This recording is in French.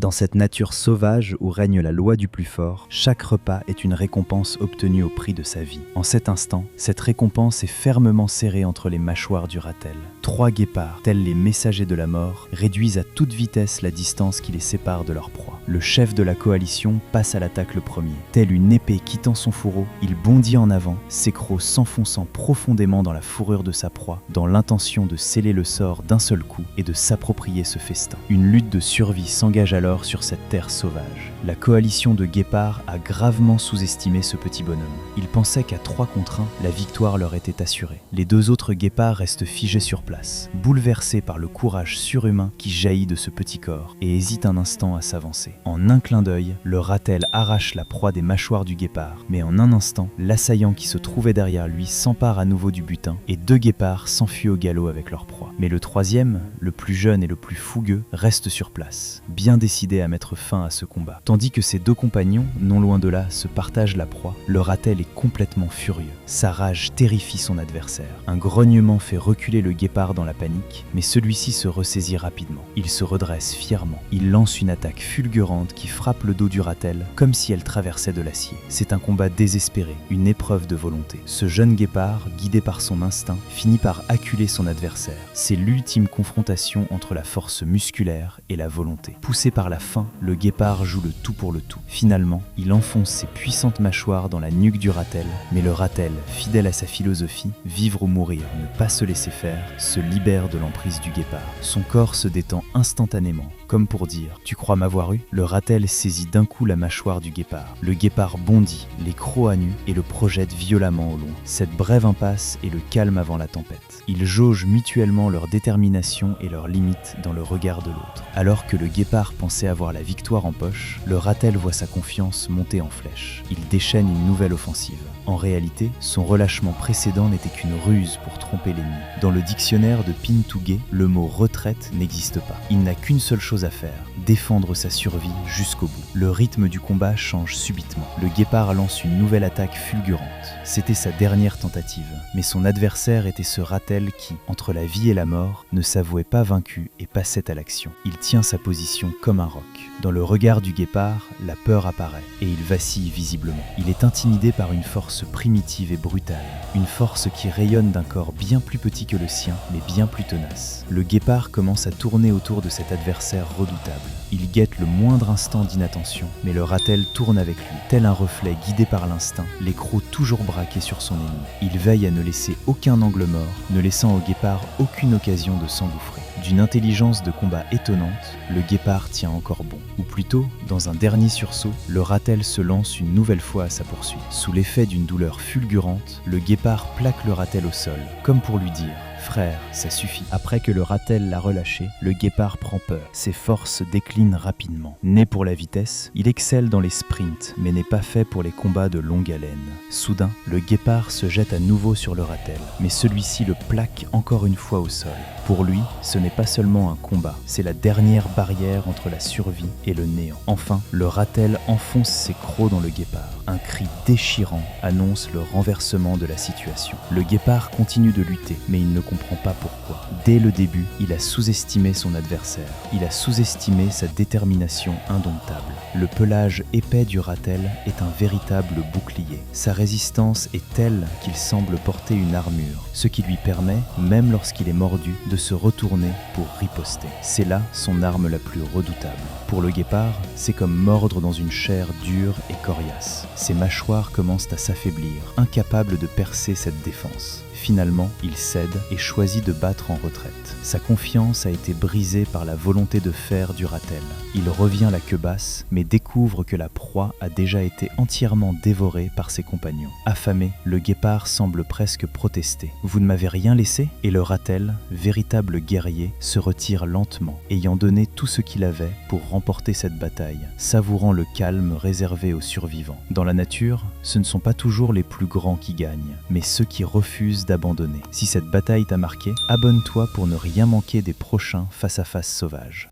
Dans cette nature sauvage où règne la loi du plus fort, chaque repas est une récompense obtenue au prix de sa vie. En cet instant, cette récompense est fermement serrée entre les mâchoires du ratel. 3 guépards, tels les messagers de la mort, réduisent à toute vitesse la distance qui les sépare de leur proie. Le chef de la coalition passe à l'attaque le premier. Tel une épée quittant son fourreau, il bondit en avant, ses crocs s'enfonçant profondément dans la fourrure de sa proie, dans l'intention de sceller le sort d'un seul coup et de s'approprier ce festin. Une lutte de survie s'engage alors sur cette terre sauvage. La coalition de guépards a gravement sous-estimé ce petit bonhomme. Ils pensaient qu'à 3 contre 1, la victoire leur était assurée. Les 2 autres guépards restent figés sur place, bouleversés par le courage surhumain qui jaillit de ce petit corps, et hésitent un instant à s'avancer. En un clin d'œil, le ratel arrache la proie des mâchoires du guépard, mais en un instant, l'assaillant qui se trouvait derrière lui s'empare à nouveau du butin, et 2 guépards s'enfuient au galop avec leur proie. Mais le troisième, le plus jeune et le plus fougueux, reste sur place, bien décidé à mettre fin à ce combat. Tandis que ses 2 compagnons, non loin de là, se partagent la proie, le ratel est complètement furieux. Sa rage terrifie son adversaire. Un grognement fait reculer le guépard dans la panique, mais celui-ci se ressaisit rapidement. Il se redresse fièrement. Il lance une attaque fulgurante qui frappe le dos du ratel comme si elle traversait de l'acier. C'est un combat désespéré, une épreuve de volonté. Ce jeune guépard, guidé par son instinct, finit par acculer son adversaire. C'est l'ultime confrontation entre la force musculaire et la volonté. Poussé par la faim, le guépard joue le tout pour le tout. Finalement, il enfonce ses puissantes mâchoires dans la nuque du ratel, mais le ratel, fidèle à sa philosophie, vivre ou mourir, ne pas se laisser faire, se libère de l'emprise du guépard. Son corps se détend instantanément, comme pour dire « Tu crois m'avoir eu ?» Le ratel saisit d'un coup la mâchoire du guépard. Le guépard bondit, les crocs à nu, et le projette violemment au loin. Cette brève impasse est le calme avant la tempête. Ils jaugent mutuellement leur détermination et leurs limites dans le regard de l'autre. Alors que le guépard pensait avoir la victoire en poche, le ratel voit sa confiance monter en flèche. Il déchaîne une nouvelle offensive. En réalité, son relâchement précédent n'était qu'une ruse pour tromper l'ennemi. Dans le dictionnaire de Pintouguet, le mot retraite n'existe pas. Il n'a qu'une seule chose à faire, défendre sa survie jusqu'au bout. Le rythme du combat change subitement. Le guépard lance une nouvelle attaque fulgurante. C'était sa dernière tentative, mais son adversaire était ce ratel qui, entre la vie et la mort, ne s'avouait pas vaincu et passait à l'action. Il tient sa position comme un roc. Dans le regard du guépard, la peur apparaît et il vacille visiblement. Il est intimidé par une force primitive et brutale, une force qui rayonne d'un corps bien plus petit que le sien, mais bien plus tenace. Le guépard commence à tourner autour de cet adversaire redoutable. Il guette le moindre instant d'inattention, mais le ratel tourne avec lui, tel un reflet guidé par l'instinct, les crocs toujours braqués sur son ennemi. Il veille à ne laisser aucun angle mort, ne laissant au guépard aucune occasion de s'engouffrer. D'une intelligence de combat étonnante, le guépard tient encore bon. Ou plutôt, dans un dernier sursaut, le ratel se lance une nouvelle fois à sa poursuite. Sous l'effet d'une douleur fulgurante, le guépard plaque le ratel au sol, comme pour lui dire « Frère, ça suffit ». Après que le ratel l'a relâché, le guépard prend peur. Ses forces déclinent rapidement. Né pour la vitesse, il excelle dans les sprints, mais n'est pas fait pour les combats de longue haleine. Soudain, le guépard se jette à nouveau sur le ratel, mais celui-ci le plaque encore une fois au sol. Pour lui, ce n'est pas seulement un combat, c'est la dernière barrière entre la survie et le néant. Enfin, le ratel enfonce ses crocs dans le guépard. Un cri déchirant annonce le renversement de la situation. Le guépard continue de lutter, mais il ne comprend pas pourquoi. Dès le début, il a sous-estimé son adversaire. Il a sous-estimé sa détermination indomptable. Le pelage épais du ratel est un véritable bouclier. Sa résistance est telle qu'il semble porter une armure, ce qui lui permet, même lorsqu'il est mordu, de se retourner pour riposter. C'est là son arme la plus redoutable. Pour le guépard, c'est comme mordre dans une chair dure et coriace. Ses mâchoires commencent à s'affaiblir, incapables de percer cette défense. Finalement, il cède et choisit de battre en retraite. Sa confiance a été brisée par la volonté de fer du ratel. Il revient la queue basse, mais découvre que la proie a déjà été entièrement dévorée par ses compagnons. Affamé, le guépard semble presque protester. « Vous ne m'avez rien laissé ?» Et le ratel, véritable guerrier, se retire lentement, ayant donné tout ce qu'il avait pour remporter cette bataille, savourant le calme réservé aux survivants. Dans la nature, ce ne sont pas toujours les plus grands qui gagnent, mais ceux qui refusent d'abandonner. Si cette bataille t'a marqué, abonne-toi pour ne rien manquer des prochains face-à-face sauvages.